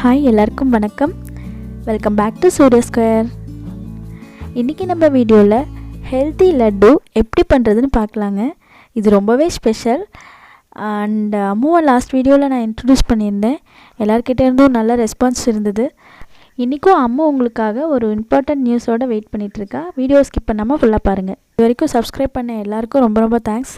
Hi எல்லாருக்கும் வணக்கம். Welcome back to Surya Square. இன்றைக்கி நம்ம வீடியோவில் ஹெல்த்தி லட்டு எப்படி பண்ணுறதுன்னு பார்க்கலாங்க. இது ரொம்பவே ஸ்பெஷல். அண்ட் அம்மாவை லாஸ்ட் வீடியோவில் நான் இன்ட்ரடியூஸ் பண்ணியிருந்தேன். எல்லாருக்கிட்டே இருந்தும் நல்ல ரெஸ்பான்ஸ் இருந்தது. இன்றைக்கும் அம்மா உங்களுக்காக ஒரு இம்பார்ட்டன்ட் நியூஸோடு வெயிட் பண்ணிகிட்ருக்கா. வீடியோ ஸ்கிப் பண்ணாமல் ஃபுல்லாக பாருங்கள். இது வரைக்கும் சப்ஸ்கிரைப் பண்ண எல்லாருக்கும் ரொம்ப ரொம்ப தேங்க்ஸ்.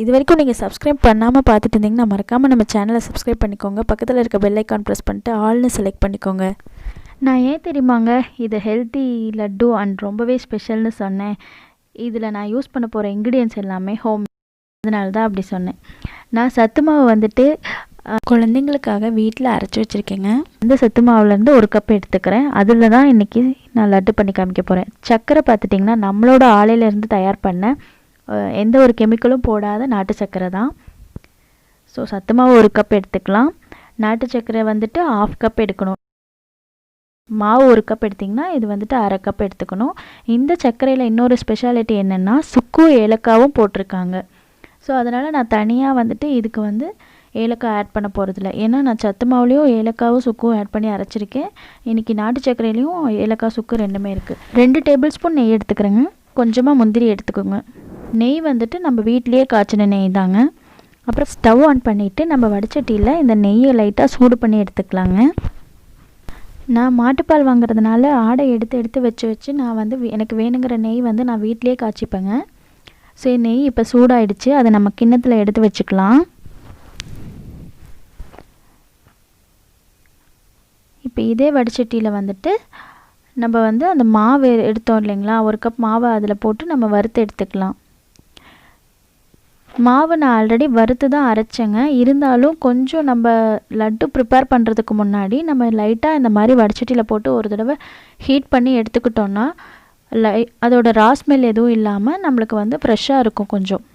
இது வரைக்கும் நீங்கள் சப்ஸ்கிரைப் பண்ணாமல் பார்த்துட்டு இருந்தீங்கன்னா மறக்காமல் நம்ம சேனலை சப்ஸ்கிரைப் பண்ணிக்கோங்க. பக்கத்தில் இருக்க பெல் ஐக்கான் ப்ரெஸ் பண்ணிட்டு ஆல்னு செலக்ட் பண்ணிக்கோங்க. நான் ஏன் தெரியுமாங்க இது ஹெல்த்தி லட்டு அண்ட் ரொம்பவே ஸ்பெஷல்னு சொன்னேன். இதில் நான் யூஸ் பண்ண போகிற இன்க்ரீடியன்ஸ் எல்லாமே ஹோம், அதனால தான் அப்படி சொன்னேன். நான் சத்து மாவு வந்துட்டு குழந்தைங்களுக்காக வீட்டில் அரைச்சி வச்சுருக்கேங்க. இந்த சத்து மாவுலேருந்து ஒரு கப் எடுத்துக்கிறேன். அதில் தான் இன்றைக்கி நான் லட்டு பண்ணி காமிக்க போகிறேன். சர்க்கரை பார்த்துட்டிங்கன்னா நம்மளோட ஆலையிலேருந்து தயார் பண்ண எந்த ஒரு கெமிக்கலும் போடாத நாட்டு சர்க்கரை தான். ஸோ சத்து மாவு ஒரு கப் எடுத்துக்கலாம். நாட்டு சர்க்கரை வந்துட்டு 1/2 கப் எடுக்கணும். மாவு ஒரு கப் எடுத்திங்கன்னா இது வந்துட்டு 1/2 கப் எடுத்துக்கணும். இந்த சர்க்கரையில் இன்னொரு ஸ்பெஷாலிட்டி என்னென்னா சுக்கு ஏலக்காவும் போட்டிருக்காங்க. ஸோ அதனால் நான் தனியாக வந்துட்டு இதுக்கு வந்து ஏலக்காய் ஆட் பண்ண போகிறதில்ல. ஏன்னா நான் சத்து மாவுலேயும் ஏலக்காவும் சுக்கும் ஆட் பண்ணி அரைச்சிருக்கேன். இன்றைக்கி நாட்டு சர்க்கரையிலையும் ஏலக்காய் சுக்கு ரெண்டுமே இருக்குது. 2 டேபிள் ஸ்பூன் நெய் எடுத்துக்கிறேங்க. கொஞ்சமாக முந்திரி எடுத்துக்கோங்க. நெய் வந்துட்டு நம்ம வீட்டிலையே காய்ச்சின நெய் தாங்க. அப்புறம் ஸ்டவ் ஆன் பண்ணிவிட்டு நம்ம வடிச்சட்டியில் இந்த நெய்யை லைட்டாக சூடு பண்ணி எடுத்துக்கலாங்க. நான் மாட்டுப்பால் வாங்குறதுனால ஆடை எடுத்து வச்சு நான் வந்து எனக்கு வேணுங்கிற நெய் வந்து நான் வீட்டிலையே காய்ச்சிப்பேங்க. ஸோ நெய் இப்போ சூடாயிடுச்சு. அதை நம்ம கிண்ணத்தில் எடுத்து வச்சுக்கலாம். இப்போ இதே வடிச்சட்டியில் வந்துட்டு நம்ம வந்து அந்த மாவு எடுத்தோம் இல்லைங்களா, 1 கப் மாவை அதில் போட்டு நம்ம வறுத்து எடுத்துக்கலாம். மாவு நான் ஆல்ரெடி வறுத்து தான் அரைச்சேங்க. இருந்தாலும் கொஞ்சம் நம்ம லட்டு ப்ரிப்பேர் பண்ணுறதுக்கு முன்னாடி நம்ம லைட்டாக இந்த மாதிரி வடிச்சட்டியில் போட்டு ஒரு தடவை ஹீட் பண்ணி எடுத்துக்கிட்டோன்னா அதோட ரா ஸ்மெல் எதுவும் இல்லாமல் நம்மளுக்கு வந்து ஃப்ரெஷ்ஷாக இருக்கும். கொஞ்சம்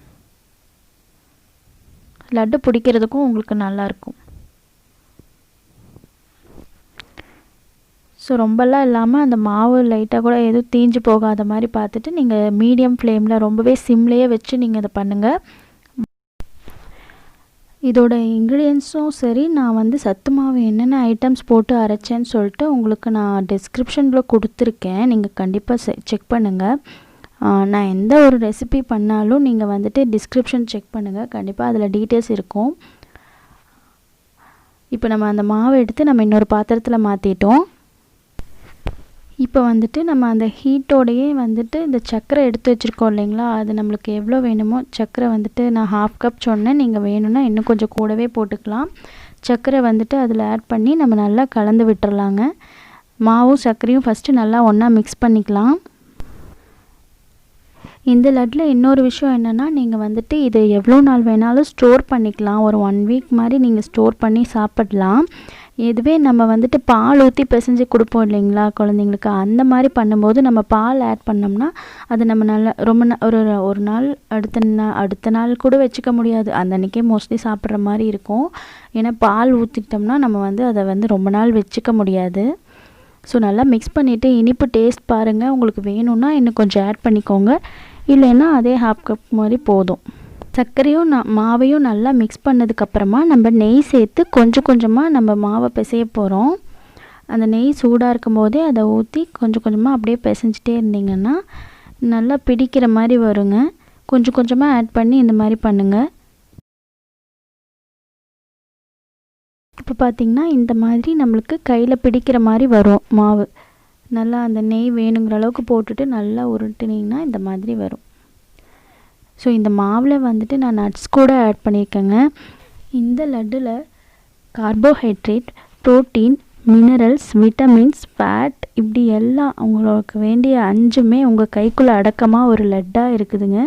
லட்டு பிடிக்கிறதுக்கும் உங்களுக்கு நல்லாயிருக்கும். ஸோ ரொம்பலாம் இல்லாமல் அந்த மாவு லைட்டாக கூட எதுவும் தீஞ்சு போகாத மாதிரி பார்த்துட்டு நீங்கள் மீடியம் ஃப்ளேமில் ரொம்பவே சிம்லேயே வச்சு நீங்கள் இதை பண்ணுங்கள். இதோட இன்க்ரீடியன்ஸும் சரி, நான் வந்து சத்து மாவு என்னென்ன ஐட்டம்ஸ் போட்டு அரைச்சேன்னு சொல்லிட்டு உங்களுக்கு நான் டிஸ்கிரிப்ஷனில் கொடுத்துருக்கேன். நீங்கள் கண்டிப்பாக செக் பண்ணுங்கள். நான் எந்த ஒரு ரெசிபி பண்ணாலும் நீங்கள் வந்துட்டு டிஸ்கிரிப்ஷன் செக் பண்ணுங்கள். கண்டிப்பாக அதில் டீட்டெயில்ஸ் இருக்கும். இப்போ நம்ம அந்த மாவை எடுத்து நம்ம இன்னொரு பாத்திரத்தில் மாற்றிட்டோம். இப்போ வந்துட்டு நம்ம அந்த ஹீட்டோடையே வந்துட்டு இந்த சர்க்கரை எடுத்து வச்சுருக்கோம் இல்லைங்களா, அது நம்மளுக்கு எவ்வளோ வேணுமோ சர்க்கரை வந்துட்டு நான் 1/2 கப் சொன்னேன். நீங்கள் வேணும்னா இன்னும் கொஞ்சம் கூடவே போட்டுக்கலாம். சர்க்கரை வந்துட்டு அதில் ஆட் பண்ணி நம்ம நல்லா கலந்து விட்டுறலாங்க. மாவும் சர்க்கரையும் ஃபஸ்ட்டு நல்லா ஒன்றா மிக்ஸ் பண்ணிக்கலாம். இந்த லட்டில் இன்னொரு விஷயம் என்னென்னா, நீங்கள் வந்துட்டு இதை எவ்வளோ நாள் வேணாலும் ஸ்டோர் பண்ணிக்கலாம். ஒரு 1 வீக் மாதிரி நீங்கள் ஸ்டோர் பண்ணி சாப்பிடலாம். இதுவே நம்ம வந்துட்டு பால் ஊற்றி பிசைஞ்சு கொடுப்போம் இல்லைங்களா குழந்தைங்களுக்கு, அந்த மாதிரி பண்ணும்போது நம்ம பால் ஆட் பண்ணோம்னா அது நம்ம நல்லா ரொம்ப ஒரு நாள் அடுத்த நாள் கூட வச்சுக்க முடியாது. அந்த அன்றைக்கே மோஸ்ட்லி சாப்பிட்ற மாதிரி இருக்கும். ஏன்னா பால் ஊற்றிட்டோம்னா நம்ம வந்து அதை வந்து ரொம்ப நாள் வச்சுக்க முடியாது. ஸோ நல்லா மிக்ஸ் பண்ணிவிட்டு இனிப்பு டேஸ்ட் பாருங்கள். உங்களுக்கு வேணும்னா இன்னும் கொஞ்சம் ஆட் பண்ணிக்கோங்க. இல்லைன்னா அதே 1/2 கப் மாதிரி போதும். சர்க்கரையும் மாவையும் நல்லா மிக்ஸ் பண்ணதுக்கப்புறமா நம்ம நெய் சேர்த்து கொஞ்சம் கொஞ்சமாக நம்ம மாவை பிசைய போகிறோம். அந்த நெய் சூடாக இருக்கும் போதே அதை ஊற்றி கொஞ்சம் கொஞ்சமாக அப்படியே பிசைஞ்சிட்டே இருந்தீங்கன்னா நல்லா பிடிக்கிற மாதிரி வருங்க. கொஞ்சம் கொஞ்சமாக ஆட் பண்ணி இந்த மாதிரி பண்ணுங்கள். இப்போ பார்த்திங்கன்னா இந்த மாதிரி நம்மளுக்கு கையில் பிடிக்கிற மாதிரி வரும் மாவு. நல்லா அந்த நெய் வேணுங்கிற அளவுக்கு போட்டுட்டு நல்லா உருட்டினீங்கன்னா இந்த மாதிரி வரும். ஸோ இந்த மாவில் வந்துட்டு நான் நட்ஸ் கூட ஆட் பண்ணியிருக்கேங்க. இந்த லட்டில் carbohydrate, protein, minerals, vitamins, fat இப்படி எல்லாம் உங்களுக்கு வேண்டிய 5மே உங்கள் கைக்குள்ளே அடக்கமாக ஒரு லட்டாக இருக்குதுங்க.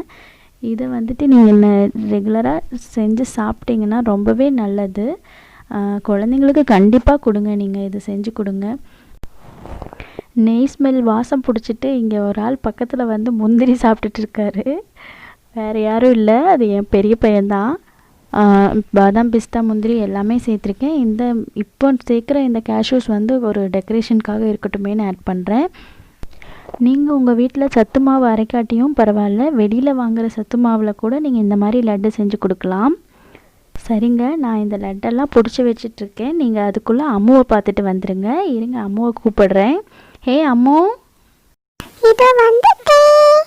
இதை வந்துட்டு நீங்கள் ரெகுலராக செஞ்சு சாப்பிட்டீங்கன்னா ரொம்பவே நல்லது. குழந்தைங்களுக்கு கண்டிப்பாக கொடுங்க. நீங்கள் இதை செஞ்சு கொடுங்க. நெய் ஸ்மெல் வாசம் பிடிச்சிட்டு இங்கே ஒரு ஆள் பக்கத்தில் வந்து முந்திரி சாப்பிட்டுட்டு இருக்காரு. வேறு யாரும் இல்லை, அது என் பெரிய பையன்தான். பாதாம், பிஸ்தா, முந்திரி எல்லாமே சேர்த்துருக்கேன். இப்போ சேர்க்குற இந்த கேஷ்யூஸ் வந்து ஒரு டெக்கரேஷனுக்காக இருக்கட்டுமேனு ஆட் பண்ணுறேன். நீங்கள் உங்கள் வீட்டில் சத்து மாவு அரைக்காட்டியும் பரவாயில்ல, வெளியில் வாங்குகிற சத்து மாவில் கூட நீங்கள் இந்த மாதிரி லட்டு செஞ்சு கொடுக்கலாம். சரிங்க, நான் இந்த லட்டெல்லாம் பிடிச்சி வச்சிட்ருக்கேன். நீங்கள் அதுக்குள்ளே அம்முவை பார்த்துட்டு வந்துடுங்க. இருங்க, அம்முவை கூப்பிடுறேன். ஹே அம்மு, இது வந்துட்டேன்.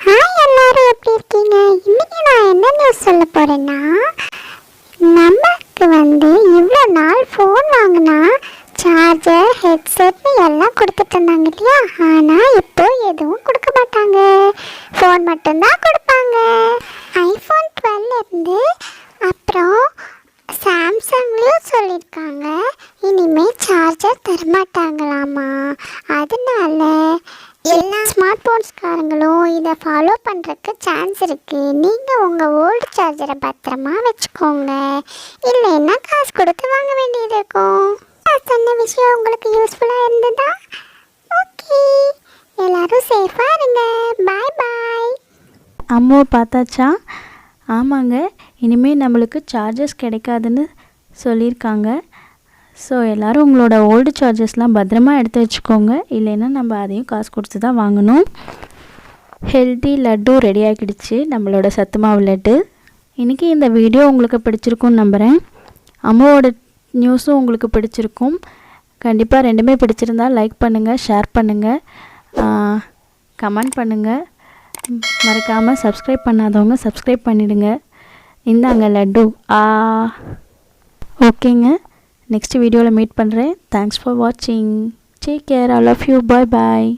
ஹாய் எல்லாரும், எப்படி இருக்கீங்க? இன்னைக்கு நான் என்ன நியூஸ் சொல்ல போறேன்னா, நமக்கு இவ்வளோ நாள் ஃபோன் வாங்கினா சார்ஜர் ஹெட்செட்னு எல்லாம் கொடுத்துட்டு இருந்தாங்க இல்லையா? ஆனால் இப்போ எதுவும் கொடுக்க மாட்டாங்க, ஃபோன் மட்டும்தான் கொடுப்பாங்க. ஐஃபோன் 12 இருந்து அப்புறம் சாம்சங்லேயும் சொல்லியிருக்காங்க இனிமேல் சார்ஜர் தரமாட்டாங்களாமா. அதனால எல்லா ஸ்மார்ட் ஃபோன்ஸ்காரங்களும் இதை ஃபாலோ பண்ணுறதுக்கு சான்ஸ் இருக்குது. நீங்கள் உங்கள் ஓல்டு சார்ஜரை பத்திரமா வச்சுக்கோங்க, இல்லைன்னா காசு கொடுத்து வாங்க வேண்டியது இருக்கும். நான் சொன்ன விஷயம் உங்களுக்கு யூஸ்ஃபுல்லாக இருந்ததா? ஓகே, எல்லோரும் சேஃபாக இருங்க. பாய் பாய். அம்முவை பார்த்தாச்சா? ஆமாங்க, இனிமேல் நம்மளுக்கு சார்ஜஸ் கிடைக்காதுன்னு சொல்லியிருக்காங்க. ஸோ எல்லோரும் உங்களோட ஓல்டு சார்ஜஸ்லாம் பத்திரமா எடுத்து வச்சுக்கோங்க, இல்லைன்னா நம்ம அதையும் காசு கொடுத்து தான் வாங்கணும். ஹெல்தி லட்டு ரெடி ஆகிடுச்சு, நம்மளோட சத்து மாவு லட்டு. இன்றைக்கி இந்த வீடியோ உங்களுக்கு பிடிச்சிருக்கும்னு நம்புகிறேன். அம்மாவோட நியூஸும் உங்களுக்கு பிடிச்சிருக்கும். கண்டிப்பாக ரெண்டுமே பிடிச்சிருந்தால் லைக் பண்ணுங்கள், ஷேர் பண்ணுங்கள், கமெண்ட் பண்ணுங்கள். மறக்காமல் சப்ஸ்கிரைப் பண்ணாதவங்க சப்ஸ்கிரைப் பண்ணிவிடுங்க. இந்தாங்க லட்டு. ஓகேங்க, நெக்ஸ்ட் வீடியோவில் மீட் பண்ணுறேன். தேங்க்ஸ் ஃபார் வாட்சிங். Take care. I love you. Bye bye.